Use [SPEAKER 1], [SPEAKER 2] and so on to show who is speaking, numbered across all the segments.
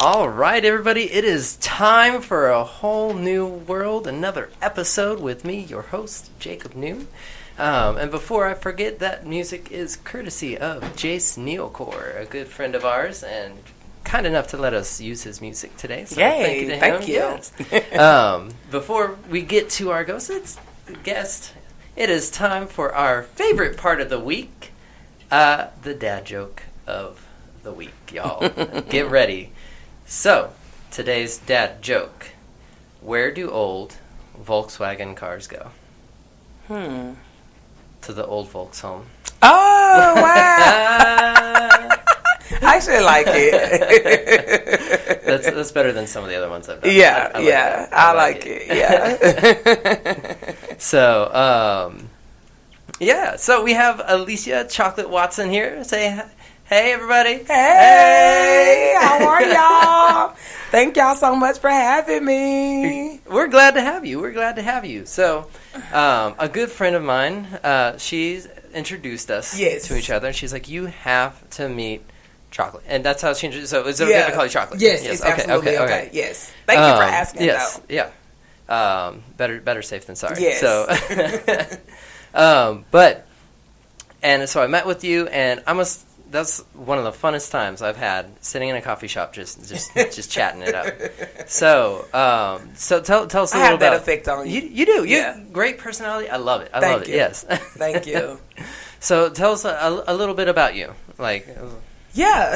[SPEAKER 1] All right, everybody, it is time for a whole new world, another episode with me, your host, Jacob Noon. And before I forget, that music is courtesy of Jace Nealcore, a good friend of ours, and kind enough to let us use his music today. So
[SPEAKER 2] Yay, thank you.
[SPEAKER 1] Yes. Before we get to our guest, it is time for our favorite part of the week, the dad joke of the week, y'all. Get ready. So, today's dad joke. Where do old Volkswagen cars go? To the old folks' home.
[SPEAKER 2] Oh, wow. I actually like it.
[SPEAKER 1] That's better than some of the other ones I've done.
[SPEAKER 2] Yeah, I like it. Yeah.
[SPEAKER 1] So, so we have Aelicia Chocolate Watson here. Say hey, everybody.
[SPEAKER 2] Hey, how are y'all? Thank y'all so much for having me.
[SPEAKER 1] We're glad to have you. So, a good friend of mine, she's introduced us to each other. She's like, you have to meet Chocolate. And that's how she introduced. So, is it okay to call you Chocolate?
[SPEAKER 2] Yes, it's absolutely okay. Yes. Thank you for asking,
[SPEAKER 1] yes,
[SPEAKER 2] though.
[SPEAKER 1] Yeah. Better safe than sorry.
[SPEAKER 2] Yes.
[SPEAKER 1] So, so I met with you, and that's one of the funnest times I've had, sitting in a coffee shop, just chatting it up. So tell us a little about.
[SPEAKER 2] I have that effect on you.
[SPEAKER 1] You do. You great personality. I love it. I love it. Yes.
[SPEAKER 2] Thank you.
[SPEAKER 1] So tell us a little bit about you,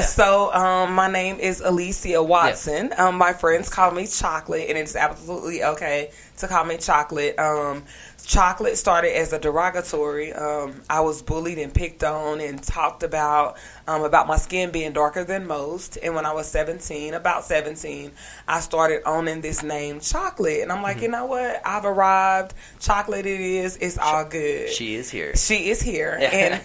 [SPEAKER 2] So my name is Aelicia Watson. Yeah. My friends call me Chocolate, and it's absolutely okay to call me Chocolate. Chocolate started as a derogatory. I was bullied and picked on and talked about my skin being darker than most. And when I was 17, I started owning this name Chocolate. And I'm like, you know what? I've arrived. Chocolate it is. It's all good.
[SPEAKER 1] She is here.
[SPEAKER 2] Yeah. And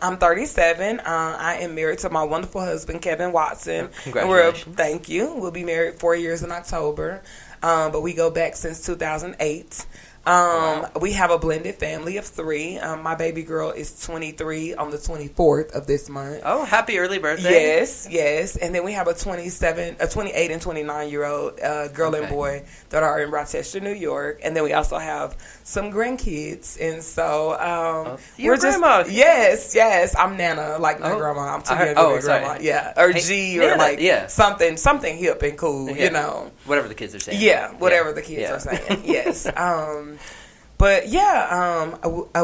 [SPEAKER 2] I'm 37. I am married to my wonderful husband, Kevin Watson.
[SPEAKER 1] Congratulations.
[SPEAKER 2] Thank you. We'll be married 4 years in October. But we go back since 2008.
[SPEAKER 1] Wow.
[SPEAKER 2] We have a blended family of 3. My baby girl is 23 on the 24th of this month.
[SPEAKER 1] Oh, happy early birthday.
[SPEAKER 2] Yes. And then we have a 28 and 29-year-old girl and boy that are in Rochester, New York. And then we also have some grandkids. And so
[SPEAKER 1] you're grandma.
[SPEAKER 2] Yes. I'm Nana, like my grandma. I'm too young to be grandma. Yeah. Or G or
[SPEAKER 1] Nana,
[SPEAKER 2] something hip and cool, you know.
[SPEAKER 1] Whatever the kids are saying.
[SPEAKER 2] Yeah, whatever the kids are saying. Yes.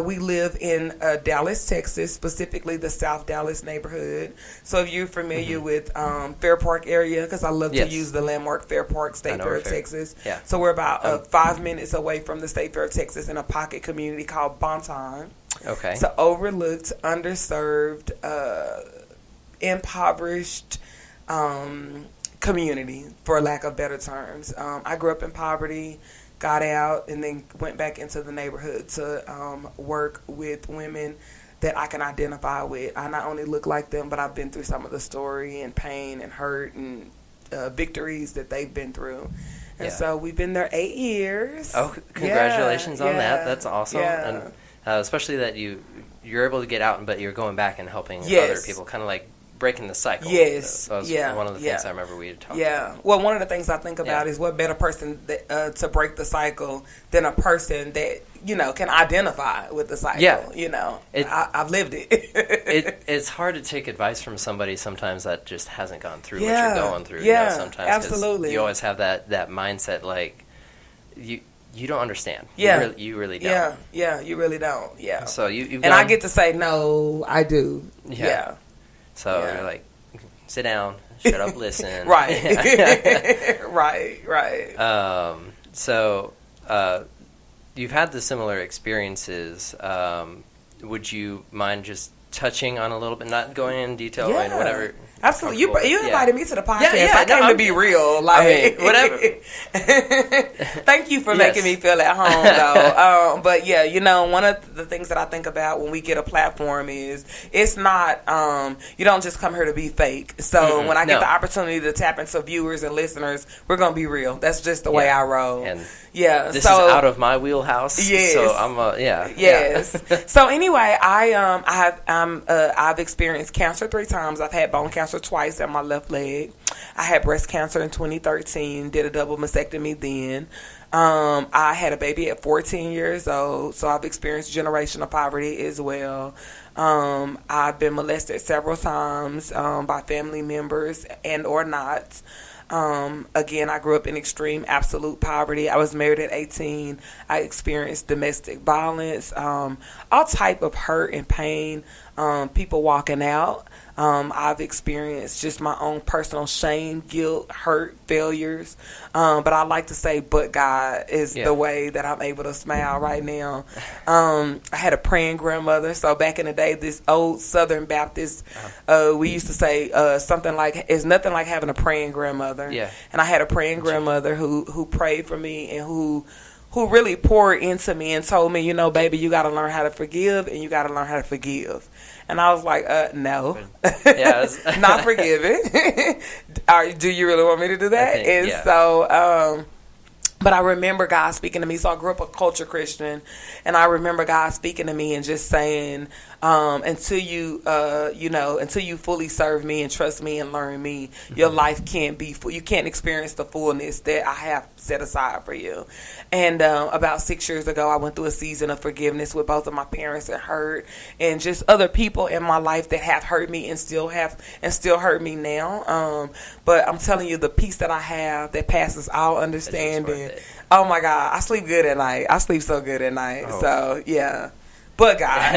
[SPEAKER 2] We live in Dallas, Texas, specifically the South Dallas neighborhood. So if you're familiar with Fair Park area, because I love to use the landmark Fair Park, State Fair of Texas.
[SPEAKER 1] Yeah.
[SPEAKER 2] So we're about 5 minutes away from the State Fair of Texas in a pocket community called Bonton.
[SPEAKER 1] Okay.
[SPEAKER 2] It's an overlooked, underserved, impoverished community, for lack of better terms. I grew up in poverty, got out, and then went back into the neighborhood to work with women that I can identify with. I not only look like them, but I've been through some of the story and pain and hurt and victories that they've been through. And so we've been there 8 years.
[SPEAKER 1] Oh, congratulations on that. That's awesome. Yeah. And especially that you're able to get out, but you're going back and helping other people, kind of like breaking the cycle.
[SPEAKER 2] Yes.
[SPEAKER 1] That was one of the things I remember we had talked about.
[SPEAKER 2] Yeah. Well, one of the things I think about is what better person to break the cycle than a person that, can identify with the cycle. Yeah. I've lived it.
[SPEAKER 1] It's hard to take advice from somebody sometimes that just hasn't gone through what you're going through.
[SPEAKER 2] Yeah,
[SPEAKER 1] sometimes
[SPEAKER 2] absolutely.
[SPEAKER 1] You always have that mindset like you don't understand.
[SPEAKER 2] Yeah.
[SPEAKER 1] You really don't.
[SPEAKER 2] Yeah, you really don't. Yeah.
[SPEAKER 1] So you've
[SPEAKER 2] I get to say, no, I do. Yeah.
[SPEAKER 1] So you're like, sit down, shut up, listen.
[SPEAKER 2] Right. Right.
[SPEAKER 1] So you've had the similar experiences. Would you mind just touching on a little bit, not going in detail and whatever?
[SPEAKER 2] Absolutely. You invited me to the podcast. I came to be real.
[SPEAKER 1] Whatever.
[SPEAKER 2] Thank you for making me feel at home, though. But one of the things that I think about when we get a platform is it's not, you don't just come here to be fake. So when I get the opportunity to tap into viewers and listeners, we're going to be real. That's just the way I roll.
[SPEAKER 1] And this is out of my wheelhouse.
[SPEAKER 2] Yes.
[SPEAKER 1] So I'm
[SPEAKER 2] Yes. So anyway, I've experienced cancer 3 times. I've had bone cancer cancer twice in my left leg. I had breast cancer in 2013, did a double mastectomy then. I had a baby at 14 years old, so I've experienced generational poverty as well. I've been molested several times by family members and or not. Again, I grew up in extreme absolute poverty. I was married at 18. I experienced domestic violence, all type of hurt and pain, people walking out. I've experienced just my own personal shame, guilt, hurt, failures. But I like to say, but God is the way that I'm able to smile right now. I had a praying grandmother. So back in the day, this old Southern Baptist, we used to say something like, it's nothing like having a praying grandmother.
[SPEAKER 1] Yeah.
[SPEAKER 2] And I had a praying grandmother who prayed for me and who really poured into me and told me, baby, you got to learn how to forgive and you got to learn how to forgive. And I was like, no, not forgiving. Do you really want me to do that? So, but I remember God speaking to me. So I grew up a culture Christian, and I remember God speaking to me and just saying, until you fully serve me and trust me and learn me, your life you can't experience the fullness that I have set aside for you. And about 6 years ago, I went through a season of forgiveness with both of my parents that hurt, and just other people in my life that have hurt me and still hurt me now. But I'm telling you, the peace that I have that passes all understanding. Oh my God, I sleep good at night. I sleep so good at night. Oh. So yeah. But God.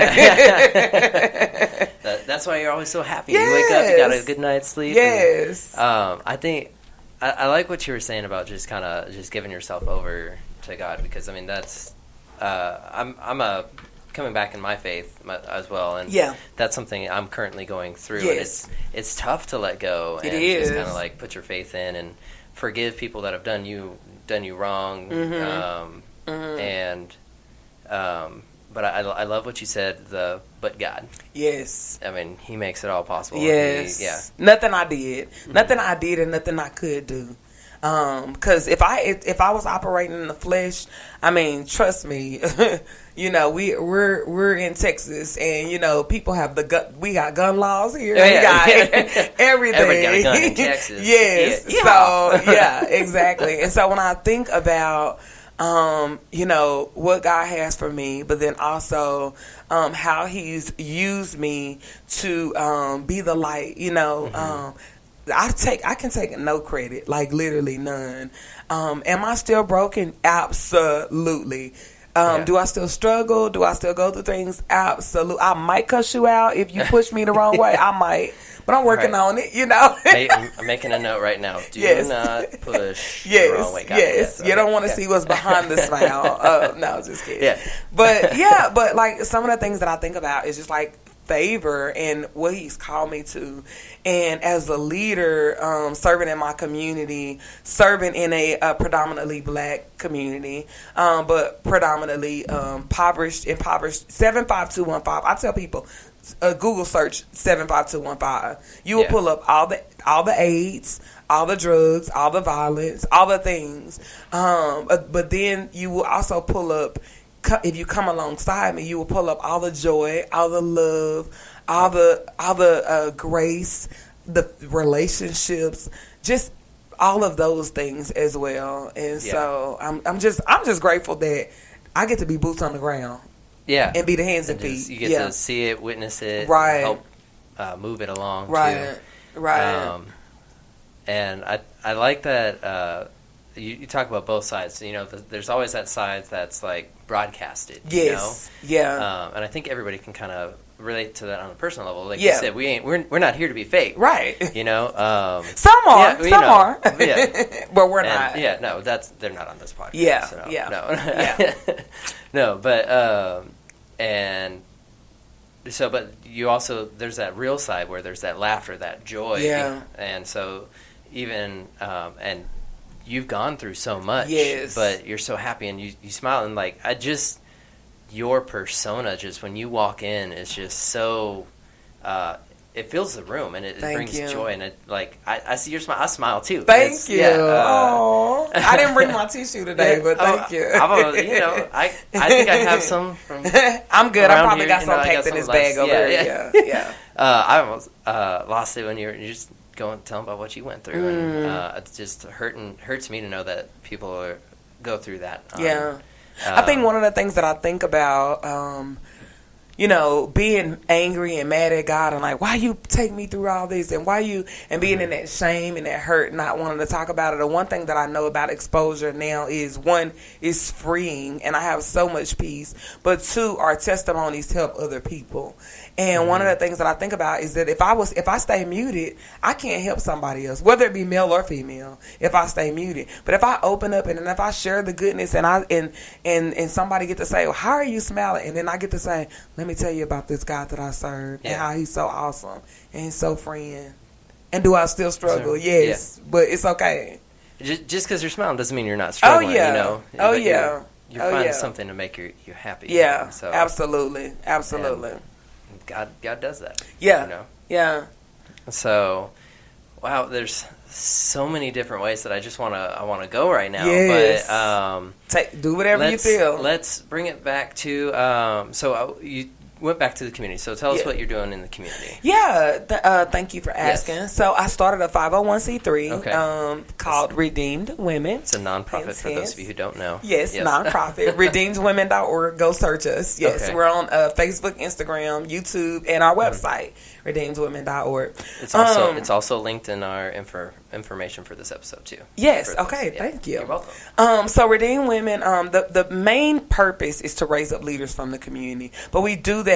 [SPEAKER 1] That's why you're always so happy. Yes. You wake up, you got a good night's sleep.
[SPEAKER 2] Yes.
[SPEAKER 1] And, I think I like what you were saying about just kind of just giving yourself over to God, because I mean that's I'm coming back in my faith as well, and that's something I'm currently going through.
[SPEAKER 2] Yes.
[SPEAKER 1] And it's tough to let go and just kind of like put your faith in and forgive people that have done you wrong. But I love what you said, but God.
[SPEAKER 2] Yes.
[SPEAKER 1] I mean, He makes it all possible.
[SPEAKER 2] Yes. Nothing I did. Nothing I did and nothing I could do. Because if I was operating in the flesh, I mean, trust me, we're in Texas, and people have we got gun laws here. We got everything.
[SPEAKER 1] Everybody got a gun in Texas.
[SPEAKER 2] Yes. So exactly. And so when I think about what God has for me, but then also how He's used me to be the light. I can take no credit, like literally none. Am I still broken? Absolutely. Do I still struggle? Do I still go through things? Absolutely. I might cuss you out if you push me the wrong way. I might. But I'm working on it,
[SPEAKER 1] I'm making a note right now. Do not push the wrong way.
[SPEAKER 2] You don't want to see what's behind the smile. No, just kidding. But like some of the things that I think about is just like favor and what He's called me to. And as a leader, serving in my community, serving in a predominantly black community, but predominantly impoverished, 75215. I tell people, Google search 75215. You will pull up all the AIDS, all the drugs, all the violence, all the things. But then you will also pull up, if you come alongside me, you will pull up all the joy, all the love, all the grace, the relationships, just all of those things as well. And so I'm just grateful that I get to be boots on the ground.
[SPEAKER 1] Yeah.
[SPEAKER 2] And be the hands and feet.
[SPEAKER 1] You get to see it, witness it,
[SPEAKER 2] help
[SPEAKER 1] move it along.
[SPEAKER 2] Right.
[SPEAKER 1] Too.
[SPEAKER 2] Right.
[SPEAKER 1] And I like that you talk about both sides. There's always that side that's like broadcasted.
[SPEAKER 2] Yes. Yeah.
[SPEAKER 1] And I think everybody can kind of relate to that on a personal level. Like you said, we're not here to be fake.
[SPEAKER 2] Right.
[SPEAKER 1] Some are.
[SPEAKER 2] Some are. But we're not.
[SPEAKER 1] Yeah, no, they're not on this podcast.
[SPEAKER 2] Yeah.
[SPEAKER 1] So
[SPEAKER 2] yeah.
[SPEAKER 1] No.
[SPEAKER 2] Yeah.
[SPEAKER 1] No, but but you also, there's that real side where there's that laughter, that joy.
[SPEAKER 2] Yeah.
[SPEAKER 1] And so even and you've gone through so much.
[SPEAKER 2] Yes.
[SPEAKER 1] But you're so happy and you smile, and like your persona, just when you walk in, is just so it fills the room, and it brings
[SPEAKER 2] you.
[SPEAKER 1] joy, and it I see your smile. I smile too.
[SPEAKER 2] Thank you. Yeah, I didn't bring my tissue today, but thank you.
[SPEAKER 1] I think I have some from.
[SPEAKER 2] I'm good. I probably
[SPEAKER 1] here,
[SPEAKER 2] got some packed in this bag over there. Yeah.
[SPEAKER 1] I almost lost it when you just go and tell them about what you went through, and it just hurts me to know that people go through that.
[SPEAKER 2] I think one of the things that I think about. Being angry and mad at God and like, why you take me through all this, and being in that shame and that hurt, not wanting to talk about it. The one thing that I know about exposure now is, one, is freeing, and I have so much peace. But two, our testimonies help other people. And one of the things that I think about is that if I stay muted, I can't help somebody else, whether it be male or female, if I stay muted. But if I open up and if I share the goodness and somebody get to say, well, how are you smiling? And then I get to say, let me tell you about this God that I serve and how he's so awesome and he's so friend. And do I still struggle? Yes, but it's okay.
[SPEAKER 1] Just because you're smiling doesn't mean you're not struggling. You're finding something to make you happy.
[SPEAKER 2] Yeah, so, absolutely.
[SPEAKER 1] God does that.
[SPEAKER 2] Yeah. Yeah.
[SPEAKER 1] So, wow, there's so many different ways that I want to go right now.
[SPEAKER 2] Yes.
[SPEAKER 1] But
[SPEAKER 2] do whatever you feel.
[SPEAKER 1] Let's bring it back to you went back to the community. So tell us what you're doing in the community.
[SPEAKER 2] Yeah. Thank you for asking. Yes. So I started a 501c3 called Redeemed Women.
[SPEAKER 1] It's a nonprofit for those of you who don't know.
[SPEAKER 2] Yes. Nonprofit. RedeemedWomen.org. Go search us. Yes. Okay. We're on Facebook, Instagram, YouTube, and our website, RedeemedWomen.org.
[SPEAKER 1] It's also linked in our information for this episode too.
[SPEAKER 2] Yes. Okay. Thank you.
[SPEAKER 1] You're welcome.
[SPEAKER 2] So Redeemed Women, the main purpose is to raise up leaders from the community, but we do that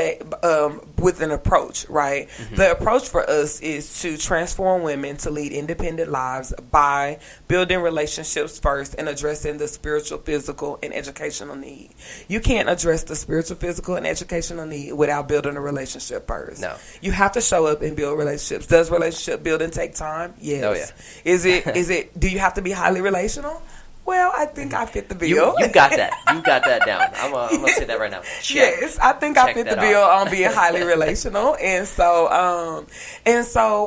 [SPEAKER 2] with an approach, right? Mm-hmm. The approach for us is to transform women to lead independent lives by building relationships first and addressing the spiritual, physical, and educational need. You can't address the spiritual, physical, and educational need without building a relationship first.
[SPEAKER 1] No.
[SPEAKER 2] You have to show up and build relationships. Does relationship building take time? Yes.
[SPEAKER 1] Oh, yeah.
[SPEAKER 2] Is it, do you have to be highly relational? Well, I think I fit the bill.
[SPEAKER 1] You got that. You got that down. I'm gonna say that right now.
[SPEAKER 2] Yes, I think I fit the bill on being highly relational. And so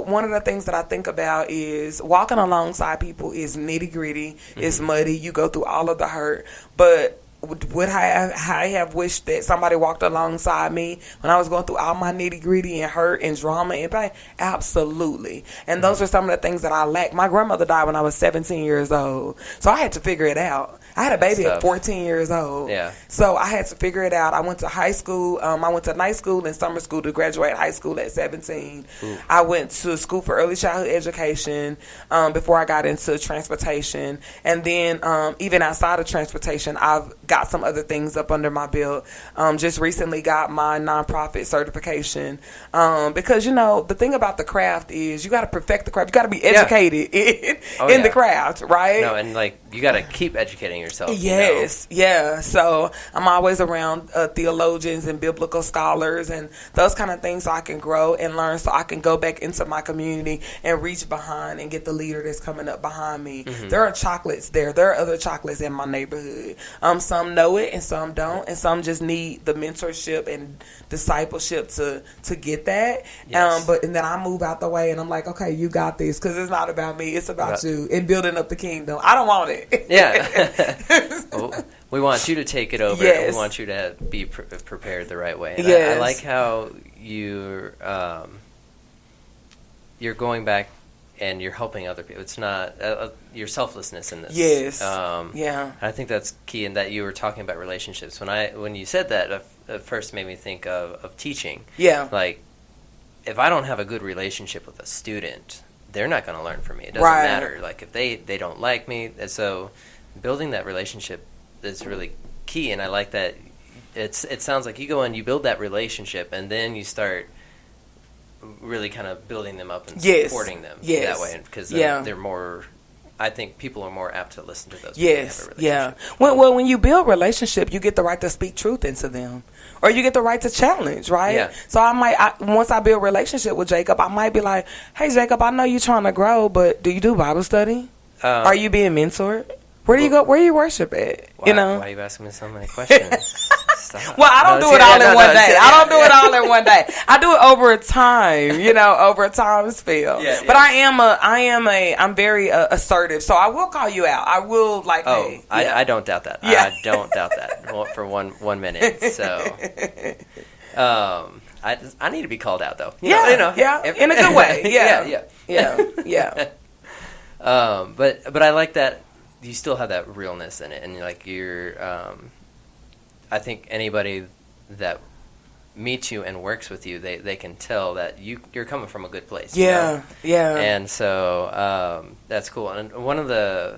[SPEAKER 2] one of the things that I think about is walking alongside people is nitty gritty. Mm-hmm. It's muddy. You go through all of the hurt, but would I have wished that somebody walked alongside me when I was going through all my nitty gritty and hurt and drama and pain? Absolutely. And those are some of the things that I lack. My grandmother died when I was 17 years old, so I had to figure it out. I had a baby at 14 years old.
[SPEAKER 1] Yeah.
[SPEAKER 2] So I had to figure it out. I went to high school. I went to night school and summer school to graduate high school at 17. Ooh. I went to school for early childhood education before I got into transportation. And then even outside of transportation, I've got some other things up under my belt. Just recently got my nonprofit certification. Because, the thing about the craft is you got to perfect the craft. You got to be educated in the craft, right?
[SPEAKER 1] No, and you got to keep educating yourself.
[SPEAKER 2] Yes, yeah. So I'm always around theologians and biblical scholars and those kind of things so I can grow and learn so I can go back into my community and reach behind and get the leader that's coming up behind me. Mm-hmm. There are chocolates there. There are other chocolates in my neighborhood. Some know it and some don't, and some just need the mentorship and discipleship to get that.
[SPEAKER 1] Yes.
[SPEAKER 2] And then I move out the way and I'm like, okay, you got this, because it's not about me. It's about you and building up the kingdom. I don't want it.
[SPEAKER 1] Yeah. We want you to take it over.
[SPEAKER 2] Yes.
[SPEAKER 1] We want you to be prepared the right way. And
[SPEAKER 2] yes.
[SPEAKER 1] I like how you're going back and you're helping other people. It's not your selflessness in this.
[SPEAKER 2] Yes.
[SPEAKER 1] Yeah. I think that's key, in that you were talking about relationships. When you said that, it first made me think of teaching.
[SPEAKER 2] Yeah.
[SPEAKER 1] Like, if I don't have a good relationship with a student, they're not going to learn from me. It doesn't matter. Like, if they don't like me, and so building that relationship is really key. And I like that. It sounds like you go and you build that relationship, and then you start really kind of building them up and supporting them that way, because they're more. I think people are more apt to listen to those.
[SPEAKER 2] Yes, yeah. Well, when you build relationship, you get the right to speak truth into them, or you get the right to challenge, right?
[SPEAKER 1] Yeah.
[SPEAKER 2] So once I build relationship with Jacob, I might be like, "Hey, Jacob, I know you're trying to grow, but do you do Bible study? Are you being mentored? Where do you go? Where do you worship at?
[SPEAKER 1] Why are you asking me so many questions? stop.
[SPEAKER 2] Well, I don't do it all in one day. I don't do it all in one day. I do it over a time, over a time spell.
[SPEAKER 1] Yeah,
[SPEAKER 2] but I'm very assertive, so I will call you out. I will hey.
[SPEAKER 1] I don't doubt that.
[SPEAKER 2] Yeah.
[SPEAKER 1] I don't doubt that for 1 minute. So, I need to be called out though.
[SPEAKER 2] In a good way. Yeah.
[SPEAKER 1] But I like that you still have that realness in it, and like you're. I think anybody that meets you and works with you, they can tell that you're coming from a good place.
[SPEAKER 2] Yeah.
[SPEAKER 1] And so that's cool. And one of the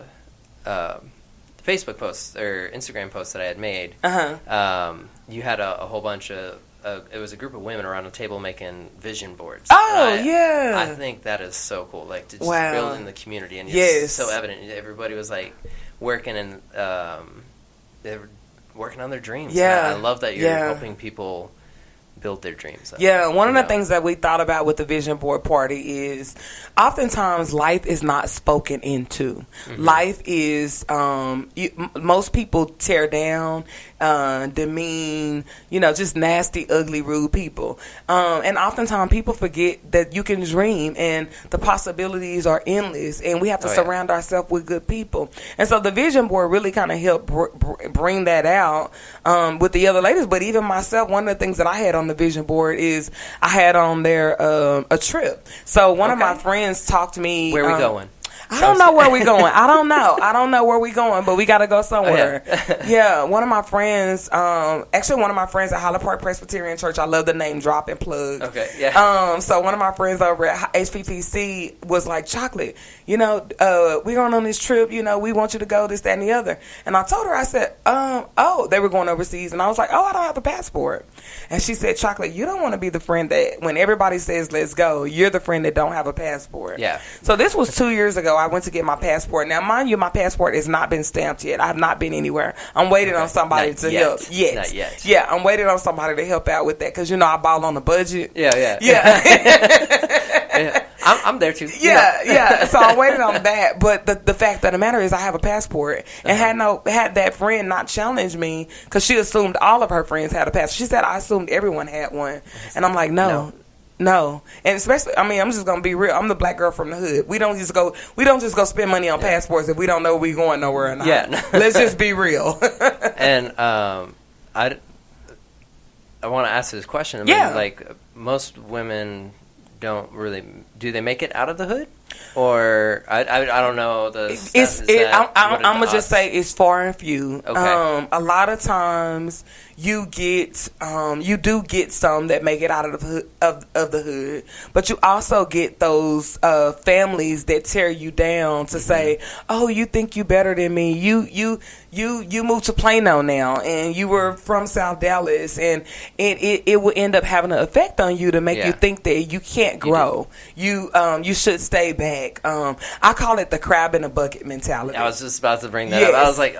[SPEAKER 1] Facebook posts or Instagram posts that I had made, you had a whole bunch of. It was a group of women around a table making vision boards.
[SPEAKER 2] Oh, yeah.
[SPEAKER 1] I think that is so cool. Like, to just building the community. And it's so evident. Everybody was, like, working and they were working on their dreams.
[SPEAKER 2] Yeah.
[SPEAKER 1] I love that you're helping people build their dreams.
[SPEAKER 2] One of the things that we thought about with the vision board party is oftentimes life is not spoken into. Mm-hmm. Life is most people tear down, demean, just nasty, ugly, rude people. And oftentimes people forget that you can dream and the possibilities are endless, and we have to surround ourselves with good people. And so the vision board really kind of helped bring that out with the other ladies. But even myself, one of the things that I had on the vision board is I had on there a trip. So one of my friends talked to me.
[SPEAKER 1] Where are we going?
[SPEAKER 2] I don't know where we're going. I don't know where we're going, but we got to go somewhere. One of my friends, actually one of my friends at Highland Park Presbyterian Church, I love the name drop and plug.
[SPEAKER 1] Okay, yeah.
[SPEAKER 2] So one of my friends over at HPPC was like, Chocolate, we're going on this trip, we want you to go, this, that, and the other. And I told her, I said, they were going overseas. And I was like, I don't have a passport. And she said, Chocolate, you don't want to be the friend that when everybody says, let's go, you're the friend that don't have a passport.
[SPEAKER 1] Yeah.
[SPEAKER 2] So this was 2 years ago. I went to get my passport. Now, mind you, my passport has not been stamped yet. I have not been anywhere. I'm waiting on somebody to help.
[SPEAKER 1] Not yet.
[SPEAKER 2] Yeah, I'm waiting on somebody to help out with that because, I ball on the budget.
[SPEAKER 1] Yeah. I'm there too.
[SPEAKER 2] Yeah. So I'm waiting on that. But the fact of the matter is I have a passport. And had that friend not challenged me, because she assumed all of her friends had a passport. She said, I assumed everyone had one. And I'm like, no. And especially, I'm just gonna be real. I'm the black girl from the hood. We don't just go spend money on passports if we don't know we going nowhere or not.
[SPEAKER 1] Yeah.
[SPEAKER 2] Let's just be real.
[SPEAKER 1] And I want to ask this question. Like, most women don't really, do they make it out of the hood? Or I don't know I'm
[SPEAKER 2] gonna just say it's far and few.
[SPEAKER 1] Okay.
[SPEAKER 2] A lot of times you do get some that make it out of the hood, but you also get those families that tear you down to say, oh, you think you better than me, you moved to Plano now and you were from South Dallas, and it will end up having an effect on you to make you think that you can't grow, you should stay back. I call it the crab in a bucket mentality.
[SPEAKER 1] I was just about to bring that up. I was like,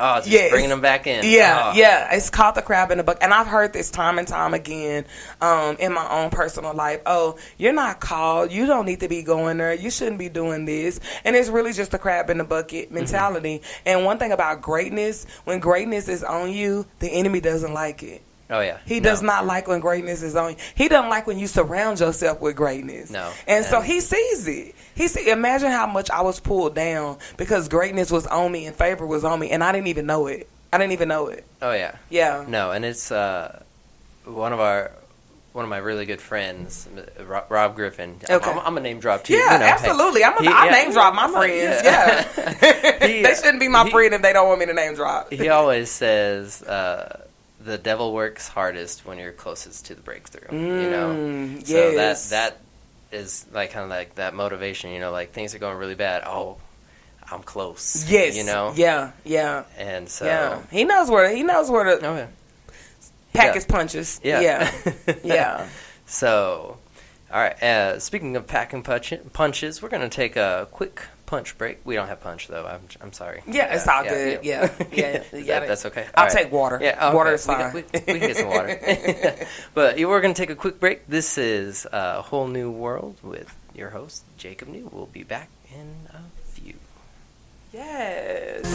[SPEAKER 1] bringing them back in.
[SPEAKER 2] Yeah, it's called the crab in a bucket. And I've heard this time and time again in my own personal life. Oh, you're not called. You don't need to be going there. You shouldn't be doing this. And it's really just the crab in the bucket mentality. Mm-hmm. And one thing about greatness, when greatness is on you, the enemy doesn't like it.
[SPEAKER 1] Oh, yeah.
[SPEAKER 2] He does not like when greatness is on you. He doesn't like when you surround yourself with greatness.
[SPEAKER 1] No.
[SPEAKER 2] And so he sees it. Imagine how much I was pulled down because greatness was on me and favor was on me, and I didn't even know it.
[SPEAKER 1] Oh, yeah.
[SPEAKER 2] Yeah.
[SPEAKER 1] No, and it's one of my really good friends, Rob Griffin.
[SPEAKER 2] Okay.
[SPEAKER 1] I'm a name drop too.
[SPEAKER 2] Yeah, absolutely. I name drop my friends. Yeah. They shouldn't be my friend if they don't want me to name drop.
[SPEAKER 1] He always says, the devil works hardest when you're closest to the breakthrough.
[SPEAKER 2] Yes.
[SPEAKER 1] So that is like kind of like that motivation. Like things are going really bad. Oh, I'm close.
[SPEAKER 2] Yes. Yeah.
[SPEAKER 1] And so
[SPEAKER 2] he knows where to pack his punches. Yeah.
[SPEAKER 1] So, all right. Speaking of packing punches, we're gonna take a quick punch break. We don't have punch though. I'm sorry.
[SPEAKER 2] Yeah, it's all good. Yeah.
[SPEAKER 1] That's okay.
[SPEAKER 2] I'll take water.
[SPEAKER 1] Yeah, okay.
[SPEAKER 2] Water is fine.
[SPEAKER 1] We can get some water. But we're going to take a quick break. This is A Whole New World with your host, Jacob New. We'll be back in a few.
[SPEAKER 2] Yes.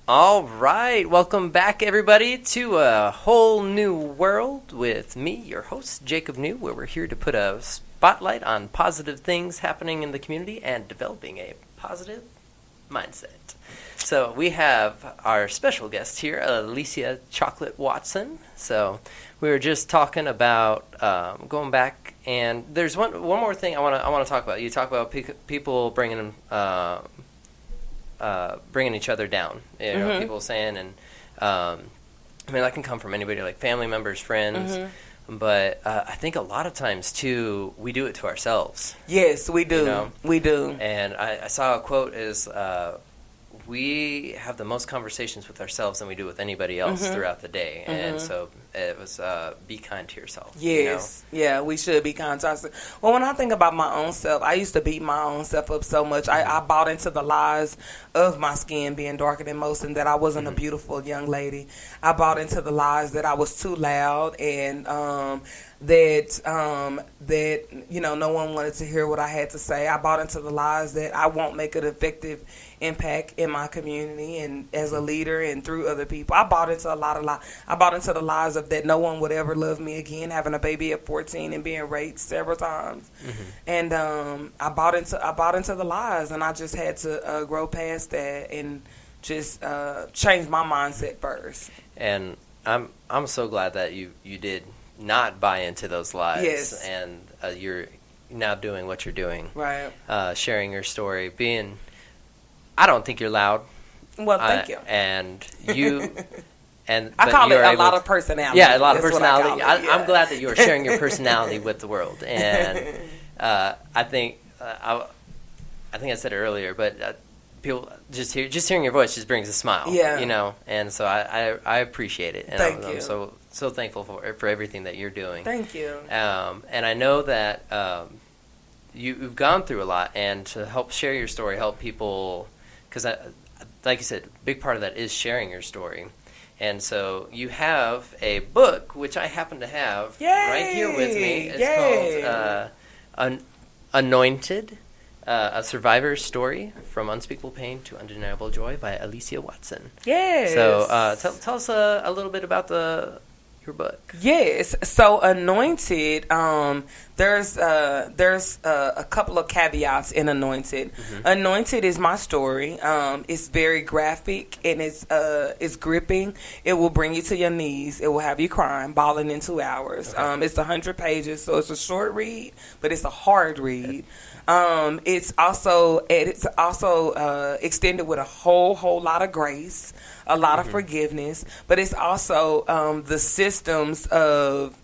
[SPEAKER 1] All right, welcome back, everybody, to a whole new world with me, your host, Jacob New, where we're here to put a spotlight on positive things happening in the community and developing a positive mindset. So we have our special guest here, Aelicia Chocolate Watson. So we were just talking about going back, and there's one more thing I want to talk about. You talk about people bringing each other down. You know, people saying, and I mean, that can come from anybody, like family members, friends. But I think a lot of times, too, we do it to ourselves.
[SPEAKER 2] Yes, we do.
[SPEAKER 1] You know?
[SPEAKER 2] We do.
[SPEAKER 1] And I saw a quote is, we have the most conversations with ourselves than we do with anybody else throughout the day. And so it was, be kind to yourself.
[SPEAKER 2] Yes. You know? Yeah, we should be kind to ourselves. Well, when I think about my own self, I used to beat my own self up so much. I bought into the lies of my skin being darker than most and that I wasn't a beautiful young lady. I bought into the lies that I was too loud and that you know, no one wanted to hear what I had to say. I bought into the lies that I won't make an effective impact in my community and as a leader and through other people. I bought into a lot of lies. I bought into the lies of that no one would ever love me again, having a baby at 14 and being raped several times. And I bought into the lies, and I just had to grow past that and just change my mindset first.
[SPEAKER 1] And I'm so glad that you did not buy into those lies.
[SPEAKER 2] Yes.
[SPEAKER 1] And you're now doing what you're doing.
[SPEAKER 2] Right.
[SPEAKER 1] Sharing your story. I don't think you're loud.
[SPEAKER 2] Well, thank you.
[SPEAKER 1] And you... And
[SPEAKER 2] I call it a lot of personality.
[SPEAKER 1] Yeah, a lot of personality.
[SPEAKER 2] I'm
[SPEAKER 1] glad that you are sharing your personality with the world. And I think I said it earlier, but people just hearing your voice just brings a smile.
[SPEAKER 2] Yeah.
[SPEAKER 1] You know, and so I appreciate it. And
[SPEAKER 2] Thank you.
[SPEAKER 1] I'm so thankful for everything that you're doing.
[SPEAKER 2] Thank you.
[SPEAKER 1] And I know that you've gone through a lot, and to help share your story, help people, because like you said, a big part of that is sharing your story. And so you have a book, which I happen to have right here with me. It's called Anointed, A Survivor's Story From Unspeakable Pain to Undeniable Joy by Aelicia Watson.
[SPEAKER 2] Yes.
[SPEAKER 1] So tell us a little bit about your book.
[SPEAKER 2] Yes. So Anointed, there's a couple of caveats in Anointed. Anointed is my story. It's very graphic and it's gripping. It will bring you to your knees. It will have you crying, bawling in 2 hours. Okay. It's 100 pages, so it's a short read, but it's a hard read. It's also extended with a whole lot of grace, a lot of forgiveness, but it's also the systems of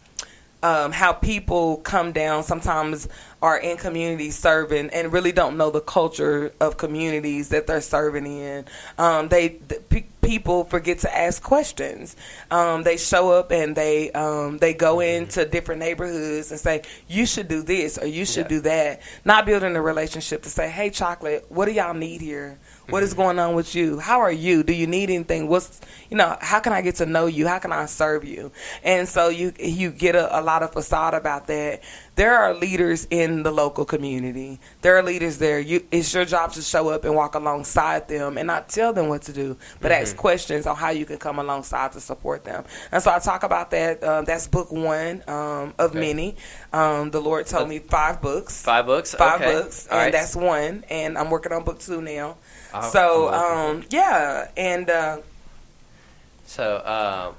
[SPEAKER 2] how people come down sometimes are in communities serving and really don't know the culture of communities that they're serving in. People forget to ask questions. They show up and they go into different neighborhoods and say, you should do this or you should do that. Not building a relationship to say, hey, Chocolate, what do y'all need here? What is going on with you? How are you? Do you need anything? How can I get to know you? How can I serve you? And so you get a lot of facade about that. There are leaders in the local community. There are leaders there. It's your job to show up and walk alongside them and not tell them what to do, but ask questions on how you can come alongside to support them. And so I talk about that. That's book one of many. The Lord told me 5 books.
[SPEAKER 1] 5 books?
[SPEAKER 2] Five
[SPEAKER 1] okay.
[SPEAKER 2] books.
[SPEAKER 1] All
[SPEAKER 2] and
[SPEAKER 1] right.
[SPEAKER 2] that's one. And I'm working on book 2 now.
[SPEAKER 1] So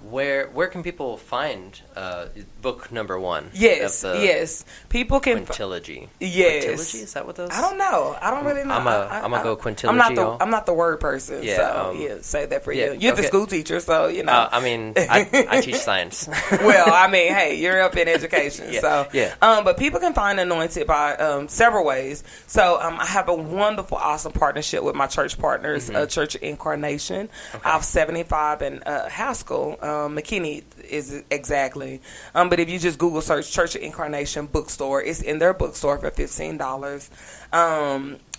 [SPEAKER 1] where can people find book number 1?
[SPEAKER 2] Yes. People can
[SPEAKER 1] Quintilogy.
[SPEAKER 2] Yes.
[SPEAKER 1] Quintilogy? Is that what those?
[SPEAKER 2] I don't know. I don't really know.
[SPEAKER 1] I'm gonna go Quintilogy.
[SPEAKER 2] I'm not the word person.
[SPEAKER 1] Yeah.
[SPEAKER 2] Say that for
[SPEAKER 1] yeah,
[SPEAKER 2] you. You're the school teacher, so you know.
[SPEAKER 1] I teach science.
[SPEAKER 2] Well, hey, you're up in education, so
[SPEAKER 1] yeah.
[SPEAKER 2] But people can find Anointed by several ways. So I have a wonderful, awesome partnership with my church partners, Church of Incarnation. Okay. I have 75 in Haskell. McKinney is exactly. But if you just Google search Church of Incarnation bookstore, it's in their bookstore for $15.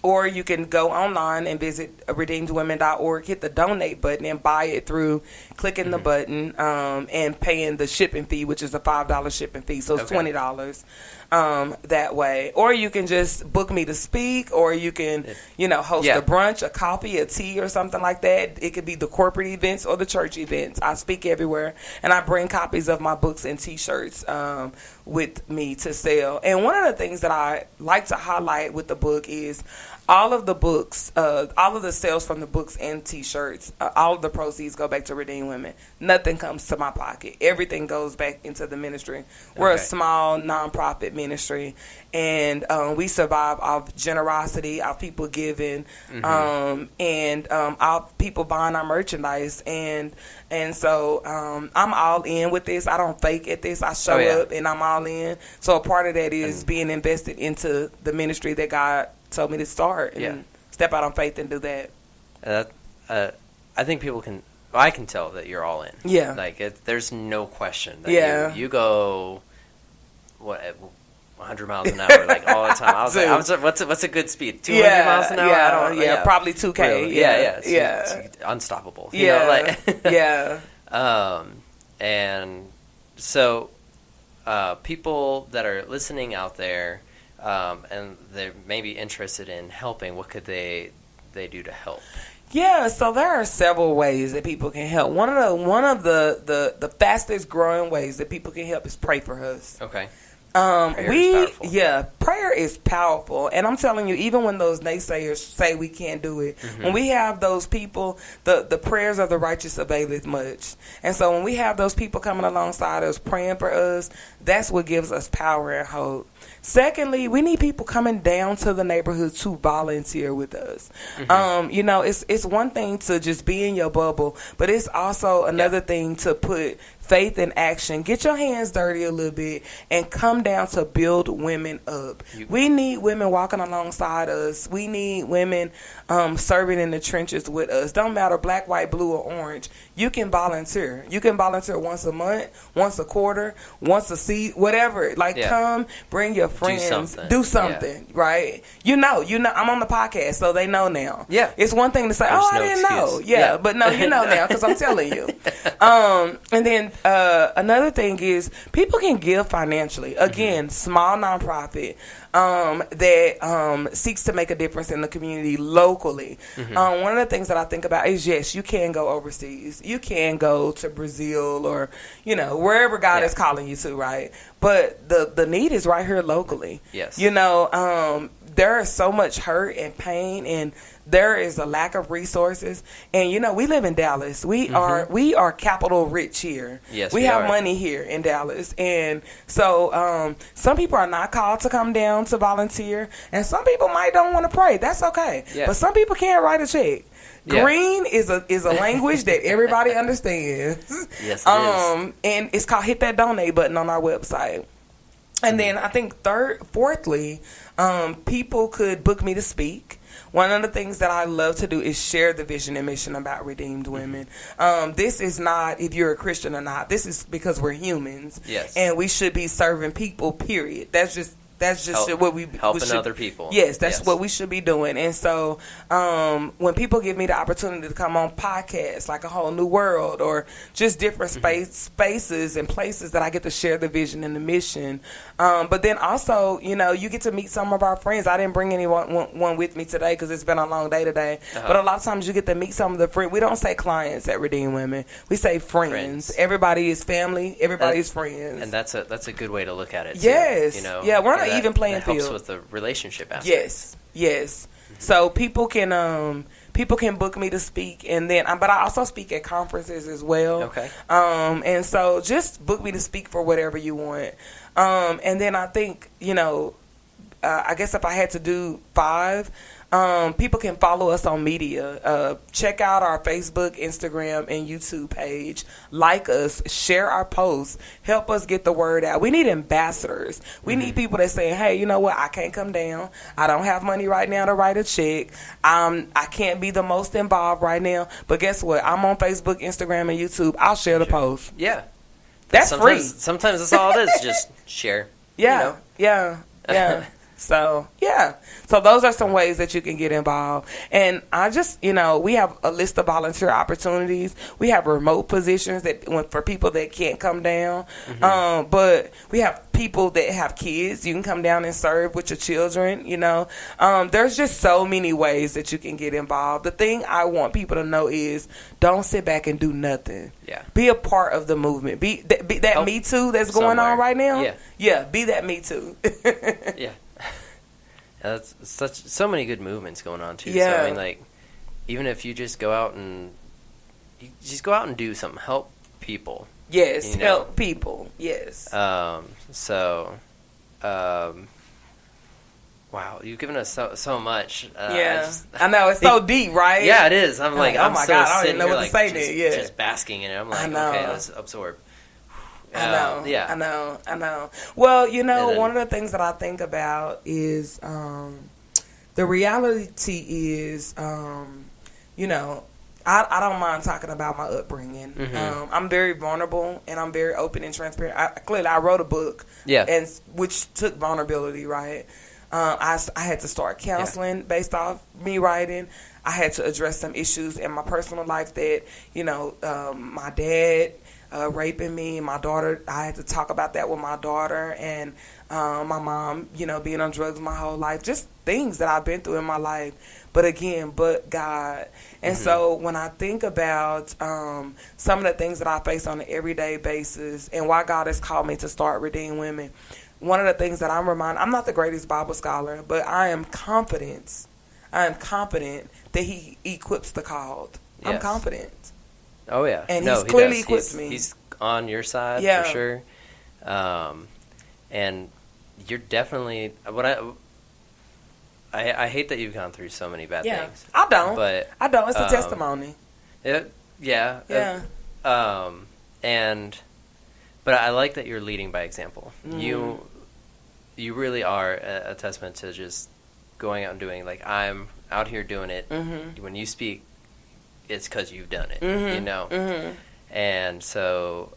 [SPEAKER 2] Or you can go online and visit redeemedwomen.org, hit the donate button, and buy it through clicking the button and paying the shipping fee, which is a $5 shipping fee. So it's $20 that way. Or you can just book me to speak, or you can, host a brunch, a coffee, a tea, or something like that. It could be the corporate events or the church events. I speak everywhere, and I bring copies of my books and T-shirts with me to sell. And one of the things that I like to highlight with the book is all of the books, all of the sales from the books and T-shirts, all of the proceeds go back to Redeemed Women. Nothing comes to my pocket. Everything goes back into the ministry. We're a small nonprofit ministry, and we survive off generosity, off people giving, and off people buying our merchandise. And so I'm all in with this. I don't fake at this. I show up, and I'm all in. So a part of that is being invested into the ministry that God told me to start and step out on faith and do that.
[SPEAKER 1] I think people can. I can tell that you're all in. Yeah, like there's no question. That you go 100 miles an hour like all the time. I was like, what's a good speed? 200 miles an hour?
[SPEAKER 2] Probably 2K.
[SPEAKER 1] Really? It's unstoppable. And so people that are listening out there. And they're maybe interested in helping. What could they do to help?
[SPEAKER 2] Yeah, so there are several ways that people can help. One of the fastest growing ways that people can help is pray for us. Okay. Prayer is powerful, and I'm telling you, even when those naysayers say we can't do it, when we have those people, the prayers of the righteous availeth much. And so when we have those people coming alongside us, praying for us, that's what gives us power and hope. Secondly, we need people coming down to the neighborhood to volunteer with us. It's one thing to just be in your bubble, but it's also another thing to put faith in action. Get your hands dirty a little bit and come down to build women up. We need women walking alongside us. We need women serving in the trenches with us. Don't matter black, white, blue, or orange. You can volunteer. You can volunteer once a month, once a quarter, once a season, whatever. Come, bring your friends. Do something, right? I'm on the podcast, so they know now. Yeah. It's one thing to say, I didn't know. Yeah, but no, you know now because I'm telling you. And then another thing is people can give financially. Again, small nonprofit that seeks to make a difference in the community locally. One of the things that I think about is, yes, you can go overseas. You can go to Brazil or, wherever God is calling you to, right? But the need is right here locally. Yes. There is so much hurt and pain, and there is a lack of resources. And we live in Dallas. We are capital rich here. Yes, we have money here in Dallas. And so some people are not called to come down to volunteer, and some people might don't want to pray. That's okay. Yeah. But some people can't write a check. Green is a language that everybody understands. Yes, it is. And it's called hit that donate button on our website. And then I think fourthly, people could book me to speak. One of the things that I love to do is share the vision and mission about Redeemed Women. This is not if you're a Christian or not. This is because we're humans. Yes. And we should be serving people, period. That's just what we
[SPEAKER 1] helping other people.
[SPEAKER 2] Yes, that's what we should be doing. And so when people give me the opportunity to come on podcasts like A Whole New World or just different spaces and places that I get to share the vision and the mission. But then also, you get to meet some of our friends. I didn't bring anyone with me today because it's been a long day today. But a lot of times you get to meet some of the friends. We don't say clients at Redeemed Women. We say friends. Everybody is family. Everybody is friends.
[SPEAKER 1] And that's a good way to look at it.
[SPEAKER 2] Yes.
[SPEAKER 1] Too,
[SPEAKER 2] yeah, we're not even playing
[SPEAKER 1] field.
[SPEAKER 2] Helps
[SPEAKER 1] with the relationship aspect.
[SPEAKER 2] Yes. So people can book me to speak, and then but I also speak at conferences as well. Okay. And so just book me to speak for whatever you want. And then I think I guess if I had to do 5. People can follow us on media. Check out our Facebook, Instagram, and YouTube page. Like us. Share our posts. Help us get the word out. We need ambassadors. We need people that say, hey, you know what? I can't come down. I don't have money right now to write a check. I can't be the most involved right now. But guess what? I'm on Facebook, Instagram, and YouTube. I'll share the post.
[SPEAKER 1] Yeah.
[SPEAKER 2] That's free.
[SPEAKER 1] Sometimes that's all it is. Just share.
[SPEAKER 2] Yeah. Yeah. So, yeah. So those are some ways that you can get involved. And I just, we have a list of volunteer opportunities. We have remote positions for people that can't come down. But we have people that have kids. You can come down and serve with your children, There's just so many ways that you can get involved. The thing I want people to know is don't sit back and do nothing.
[SPEAKER 1] Yeah.
[SPEAKER 2] Be a part of the movement. Be that Me Too that's going on right now. Yeah, be that Me Too.
[SPEAKER 1] Yeah. That's so many good movements going on too.
[SPEAKER 2] Yeah.
[SPEAKER 1] So I mean, like, even if you just go out and do something, help people.
[SPEAKER 2] Yes, help people. Yes.
[SPEAKER 1] Wow, you've given us so much.
[SPEAKER 2] I know it's so deep, right?
[SPEAKER 1] Yeah, it is. I'm like,
[SPEAKER 2] oh my God, I don't even know what to say
[SPEAKER 1] there. Just basking in it. I'm like, okay, let's absorb.
[SPEAKER 2] I know.
[SPEAKER 1] Yeah.
[SPEAKER 2] I know. Well, one of the things that I think about is the reality is, I don't mind talking about my upbringing. I'm very vulnerable and I'm very open and transparent. I wrote a book, and which took vulnerability, right? I had to start counseling based off me writing. I had to address some issues in my personal life that, my dad raping me, my daughter, I had to talk about that with my daughter, and my mom, being on drugs my whole life, just things that I've been through in my life. But again, God. And so when I think about some of the things that I face on an everyday basis and why God has called me to start Redeem Women, one of the things that I'm not the greatest Bible scholar, but I am confident that He equips the called. Yes. I'm confident.
[SPEAKER 1] Oh, yeah.
[SPEAKER 2] And He's clearly equipped me.
[SPEAKER 1] He's on your side, for sure. And you're definitely... I hate that you've gone through so many bad things.
[SPEAKER 2] I don't.
[SPEAKER 1] But
[SPEAKER 2] It's a testimony.
[SPEAKER 1] But I like that you're leading by example. You really are a testament to just going out and doing. Like, I'm out here doing it. When you speak, it's because you've done it. And so,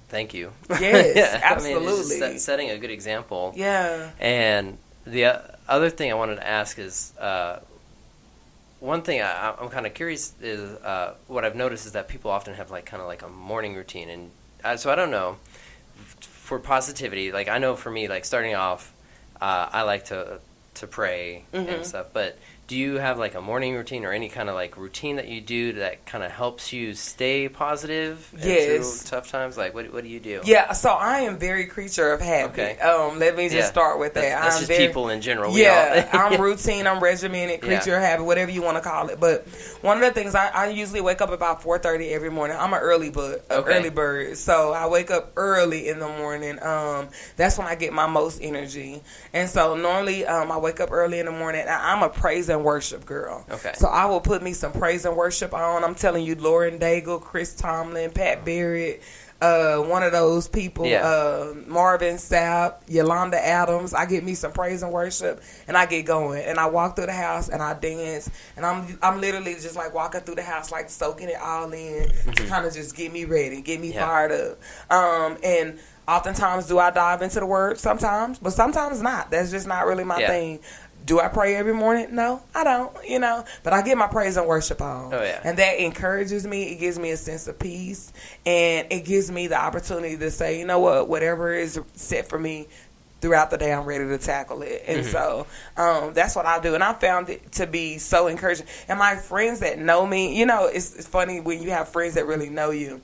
[SPEAKER 1] thank you.
[SPEAKER 2] Yes, absolutely.
[SPEAKER 1] I mean, it's setting a good example.
[SPEAKER 2] Yeah.
[SPEAKER 1] And the other thing I wanted to ask is, one thing I'm kind of curious is, what I've noticed is that people often have kind of a morning routine. And so I don't know, for positivity, I know for me, starting off, I like to pray and stuff, but do you have a morning routine or any kind of routine that you do that kind of helps you stay positive through tough times? What do you do?
[SPEAKER 2] Yeah, so I am very creature of habit. Okay. Let me just start with that.
[SPEAKER 1] That's just people in general.
[SPEAKER 2] I'm routine, I'm regimented, creature of habit, whatever you want to call it. But one of the things, I usually wake up about 4:30 every morning. I'm an early bird, so I wake up early in the morning. That's when I get my most energy. And so normally I wake up early in the morning. I'm a praise and worship girl. Okay. So I will put me some praise and worship on. I'm telling you, Lauren Daigle, Chris Tomlin, Pat Barrett, one of those people, Marvin Sapp, Yolanda Adams. I get me some praise and worship, and I get going. And I walk through the house, and I dance. And I'm literally just walking through the house, soaking it all in to kind of just get me ready, get me fired up. And oftentimes, do I dive into the Word? Sometimes, but sometimes not. That's just not really my thing. Do I pray every morning? No, I don't, But I get my praise and worship on. Oh, yeah. And that encourages me. It gives me a sense of peace. And it gives me the opportunity to say, you know what, whatever is set for me throughout the day, I'm ready to tackle it. And so that's what I do. And I found it to be so encouraging. And my friends that know me, it's funny when you have friends that really know you.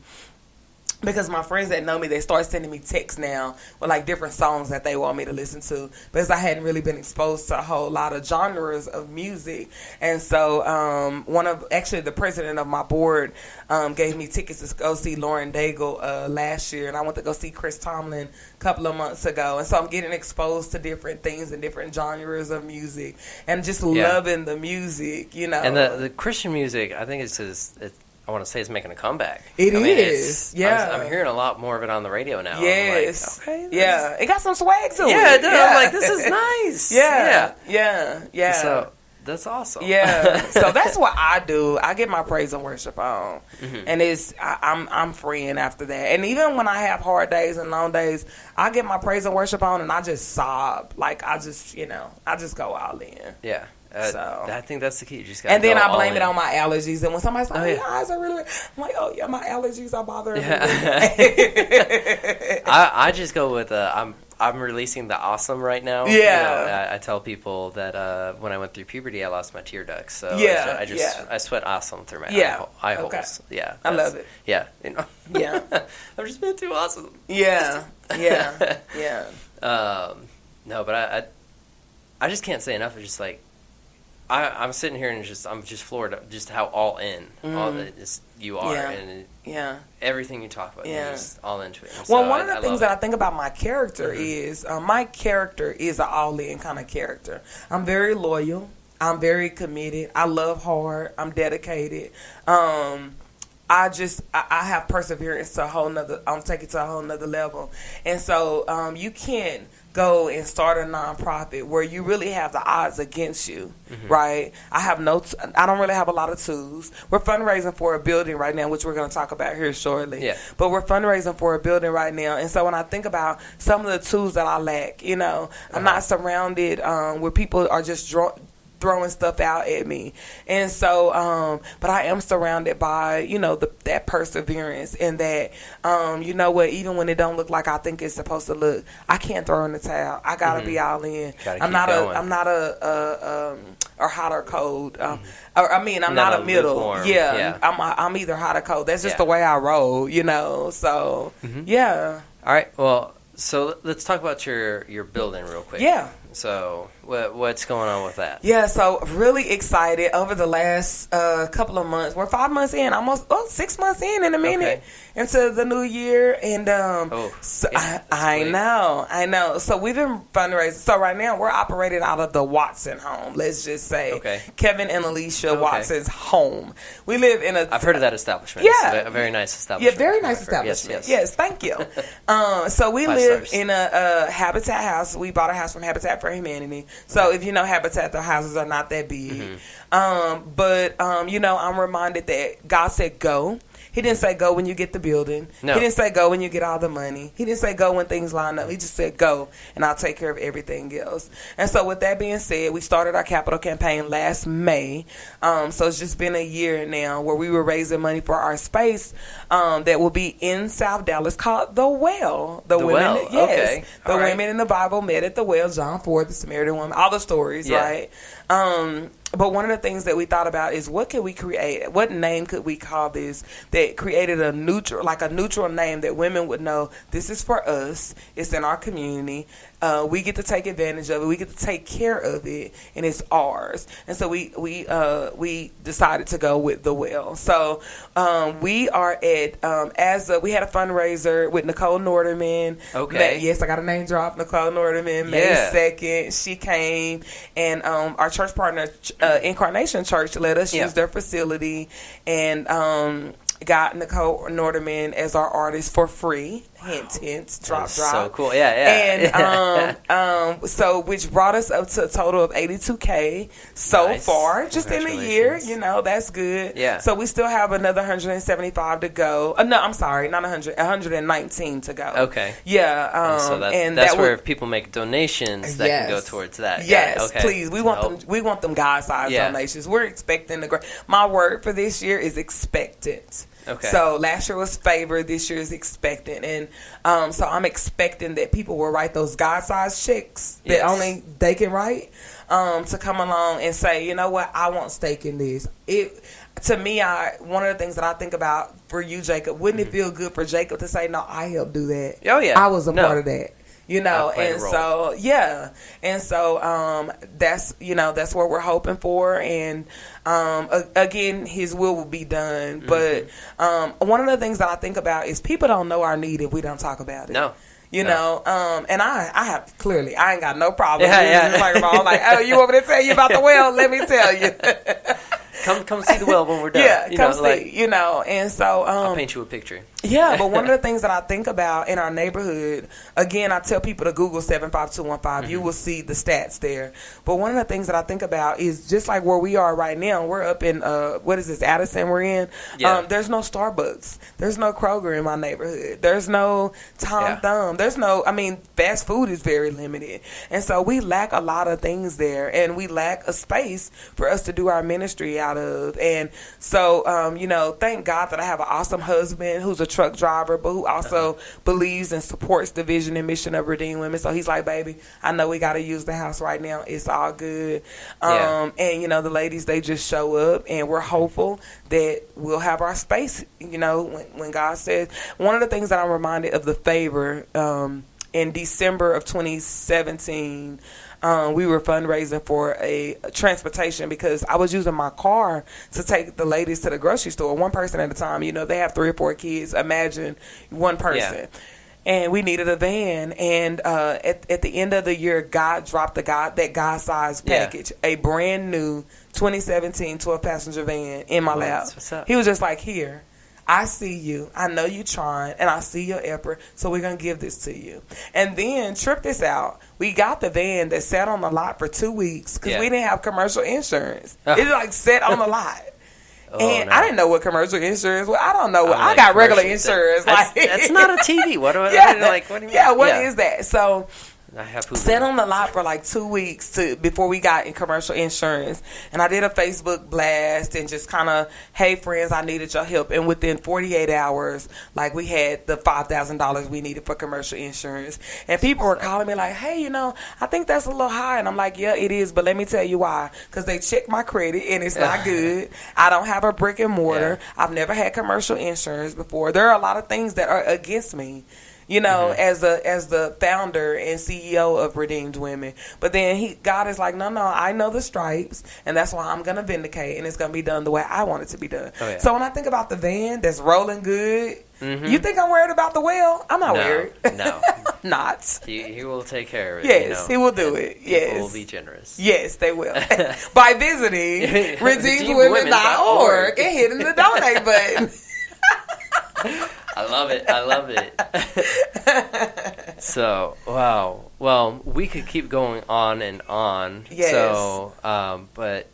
[SPEAKER 2] Because my friends that know me, they start sending me texts now with different songs that they want me to listen to. Because I hadn't really been exposed to a whole lot of genres of music. And so the president of my board gave me tickets to go see Lauren Daigle last year. And I went to go see Chris Tomlin a couple of months ago. And so I'm getting exposed to different things and different genres of music. And just loving the music, And
[SPEAKER 1] the Christian music, I think I want to say it's making a comeback.
[SPEAKER 2] It is.
[SPEAKER 1] I'm hearing a lot more of it on the radio now.
[SPEAKER 2] Yes.
[SPEAKER 1] I'm
[SPEAKER 2] it got some swag to it.
[SPEAKER 1] Yeah, it does. I'm like, this is nice.
[SPEAKER 2] Yeah.
[SPEAKER 1] So That's awesome.
[SPEAKER 2] Yeah. So that's what I do. I get my praise and worship on, and I'm freeing after that. And even when I have hard days and long days, I get my praise and worship on, and I just sob. Like I just go all in.
[SPEAKER 1] Yeah.
[SPEAKER 2] So
[SPEAKER 1] I think that's the key. You just gotta
[SPEAKER 2] and then
[SPEAKER 1] go
[SPEAKER 2] I blame
[SPEAKER 1] all
[SPEAKER 2] it
[SPEAKER 1] in.
[SPEAKER 2] on my allergies. And when somebody's like, "Your eyes are really," I'm like, "Oh yeah, my allergies are bothering me."
[SPEAKER 1] I just go with I'm releasing the awesome right now.
[SPEAKER 2] Yeah.
[SPEAKER 1] I tell people that when I went through puberty, I lost my tear ducts. So I sweat awesome through my eye holes.
[SPEAKER 2] Okay.
[SPEAKER 1] Yeah,
[SPEAKER 2] I love it.
[SPEAKER 1] Yeah,
[SPEAKER 2] Yeah,
[SPEAKER 1] I'm just being too awesome.
[SPEAKER 2] yeah.
[SPEAKER 1] No, but I just can't say enough. It's just like I'm sitting here and I'm just floored at just how all in all that you are and everything you talk about. You're just all into it. And
[SPEAKER 2] well,
[SPEAKER 1] so
[SPEAKER 2] one of the things that I think about my character is my character is an all in kind of character. I'm very loyal. I'm very committed. I love hard. I'm dedicated. I have perseverance to a whole nother. I'm taking it to a whole nother level, and so you can't go and start a nonprofit where you really have the odds against you, right? I don't really have a lot of tools. We're fundraising for a building right now, which we're going to talk about here shortly. Yeah. But we're fundraising for a building right now, and so when I think about some of the tools that I lack, I'm not surrounded where people are just throwing stuff out at me, and so but I am surrounded by that perseverance and that even when it don't look like I think it's supposed to look, I can't throw in the towel. I gotta be all in. I'm not a hot or cold. I'm not a middle. I'm either hot or cold. That's just the way I roll. So yeah.
[SPEAKER 1] All right. Well, so let's talk about your building real quick.
[SPEAKER 2] Yeah.
[SPEAKER 1] So what's going on with that?
[SPEAKER 2] Yeah, so really excited over the last couple of months. We're 5 months in, almost 6 months in a minute into the new year, and I know. So we've been fundraising. So right now we're operating out of the Watson home. Let's just say Kevin and Aelicia Watson's home. We live in I've
[SPEAKER 1] heard of that establishment.
[SPEAKER 2] Yeah,
[SPEAKER 1] it's a very nice establishment.
[SPEAKER 2] Yeah, very nice establishment. Yes, thank you. So we live in a Habitat house. We bought a house from Habitat for Humanity. So if you know Habitat, the houses are not that big. But I'm reminded that God said go. He didn't say go when you get the building. No. He didn't say go when you get all the money. He didn't say go when things line up. He just said go, and I'll take care of everything else. And so with that being said, we started our capital campaign last May. So it's just been a year now where we were raising money for our space that will be in South Dallas called The Well. The women,
[SPEAKER 1] Well.
[SPEAKER 2] Yes.
[SPEAKER 1] Okay.
[SPEAKER 2] The women in the Bible met at the well, John 4, the Samaritan woman, all the stories, right? But one of the things that we thought about is what could we create? What name could we call this that created a neutral name that women would know this is for us. It's in our community. We get to take advantage of it. We get to take care of it, and it's ours. And so we decided to go with The Well. So we are at we had a fundraiser with Nicole Norderman.
[SPEAKER 1] Okay.
[SPEAKER 2] Yes, I got a name drop. Nicole Norderman. May 2nd, she came, and our church partner, Incarnation Church, let us use their facility, and got Nicole Norderman as our artist for free. Hint, drop.
[SPEAKER 1] So cool, yeah.
[SPEAKER 2] And so which brought us up to a total of $82K so far, just in a year. That's good. Yeah. So we still have another 175 to go. No, I'm sorry, not 100, 119 to go.
[SPEAKER 1] Okay.
[SPEAKER 2] Yeah.
[SPEAKER 1] So that's where if people make donations, that can go towards that.
[SPEAKER 2] Yes, please. We want them God-sized donations. We're expecting my word for this year is expectant. Okay. So last year was favored, this year is expectant, and so I'm expecting that people will write those God-sized checks that only they can write to come along and say, you know what, I want stake in this. To me, one of the things that I think about for you, Jacob, wouldn't it feel good for Jacob to say, no, I helped do that?
[SPEAKER 1] Oh yeah,
[SPEAKER 2] I was a part of that. And so that's what we're hoping for, and again, His will be done. But one of the things that I think about is people don't know our need if we don't talk about it. And I have clearly I ain't got no problem. I'm like, oh, you want me to tell you about The Well? Let me tell you.
[SPEAKER 1] Come see the well when we're done.
[SPEAKER 2] Yeah, come see. And so
[SPEAKER 1] I'll paint you a picture.
[SPEAKER 2] Yeah, but one of the things that I think about in our neighborhood, again, I tell people to Google 75215. You will see the stats there. But one of the things that I think about is just like where we are right now. We're up in what is this, Addison? We're in. Yeah. There's no Starbucks. There's no Kroger in my neighborhood. There's no Tom Thumb. There's no. Fast food is very limited, and so we lack a lot of things there, and we lack a space for us to do our ministry out of. And so, thank God that I have an awesome husband who's a truck driver, but who also believes and supports the vision and mission of Redeemed Women. So he's like, baby, I know we got to use the house right now. It's all good. And, the ladies, they just show up, and we're hopeful that we'll have our space, when God says. One of the things that I'm reminded of the favor in December of 2017, we were fundraising for a transportation because I was using my car to take the ladies to the grocery store, one person at a time. They have 3 or 4 kids. Imagine one person. Yeah. And we needed a van. And at the end of the year, God dropped that God-sized package, a brand new 2017 12-passenger van in my lap.
[SPEAKER 1] What's up?
[SPEAKER 2] He was just like, here. I see you. I know you trying, and I see your effort, so we're going to give this to you. And then, trip this out, we got the van that sat on the lot for 2 weeks because we didn't have commercial insurance. It sat on the lot. And I didn't know what commercial insurance was. I don't know. I got regular insurance.
[SPEAKER 1] That's not a TV. What do I what do you mean?
[SPEAKER 2] What is that? So
[SPEAKER 1] I have
[SPEAKER 2] sat on the lot for 2 weeks before we got in commercial insurance. And I did a Facebook blast and just kind of, hey, friends, I needed your help. And within 48 hours, we had the $5,000 we needed for commercial insurance. And people were calling me like, hey, I think that's a little high. And I'm like, yeah, it is. But let me tell you why. Because they checked my credit and it's not good. I don't have a brick and mortar. Yeah. I've never had commercial insurance before. There are a lot of things that are against me. As the founder and CEO of Redeemed Women. But then God is like, no, I know the stripes, and that's why I'm going to vindicate, and it's going to be done the way I want it to be done. Oh, yeah. So when I think about the van that's rolling good, you think I'm worried about the well? I'm not worried.
[SPEAKER 1] No.
[SPEAKER 2] Not.
[SPEAKER 1] He will take care of it.
[SPEAKER 2] Yes, he will do it. Yes.
[SPEAKER 1] People will be generous.
[SPEAKER 2] Yes, they will. By visiting redeemedwomen.org and hitting the donate button.
[SPEAKER 1] I love it. So, wow. Well, we could keep going on and on.
[SPEAKER 2] Yes.
[SPEAKER 1] So, but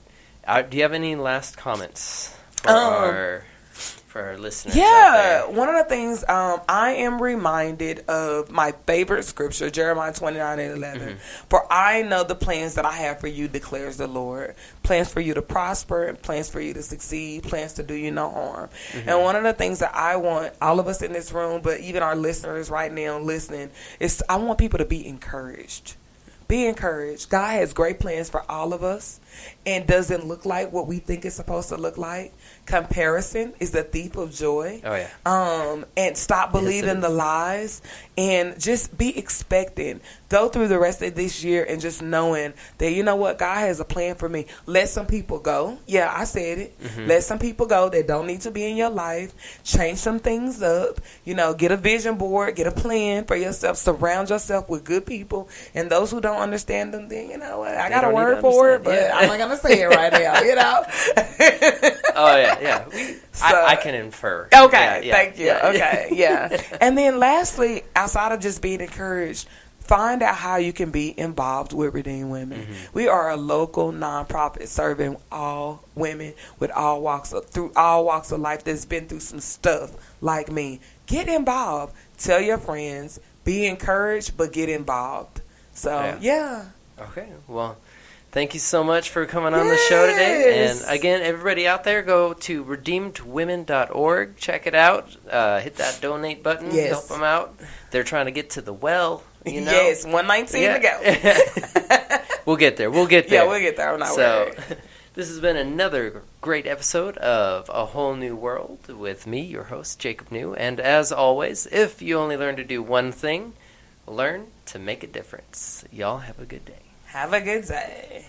[SPEAKER 1] do you have any last comments for our listeners?
[SPEAKER 2] Yeah. One of the things I am reminded of my favorite scripture, Jeremiah 29:11. For I know the plans that I have for you, declares the Lord. Plans for you to prosper, plans for you to succeed, plans to do you no harm. And one of the things that I want all of us in this room, but even our listeners right now listening, is I want people to be encouraged. Be encouraged. God has great plans for all of us and doesn't look like what we think it's supposed to look like. Comparison is the thief of joy.
[SPEAKER 1] Oh, yeah.
[SPEAKER 2] And stop believing the lies and just be expecting. Go through the rest of this year and just knowing that, you know what, God has a plan for me. Let some people go. Yeah, I said it. Let some people go that don't need to be in your life. Change some things up. Get a vision board. Get a plan for yourself. Surround yourself with good people. And those who don't understand them, then, you know what, I got a word for it, but I'm not going to say it right now,
[SPEAKER 1] Oh, yeah. So, I can infer.
[SPEAKER 2] Okay, thank you. Yeah. Okay, yeah. And then lastly, outside of just being encouraged, find out how you can be involved with Redeemed Women. We are a local nonprofit serving all women with through all walks of life that's been through some stuff like me. Get involved. Tell your friends. Be encouraged, but get involved. So, yeah.
[SPEAKER 1] Okay, well, thank you so much for coming on the show today. And again, everybody out there, go to redeemedwomen.org. Check it out. Hit that donate button. Help them out. They're trying to get to the well.
[SPEAKER 2] Yes, 119 to go.
[SPEAKER 1] We'll get there.
[SPEAKER 2] Yeah, we'll get there. I'm not worried.
[SPEAKER 1] This has been another great episode of A Whole New World with me, your host, Jacob New. And as always, if you only learn to do one thing, learn to make a difference. Y'all have a good day.
[SPEAKER 2] Have a good day.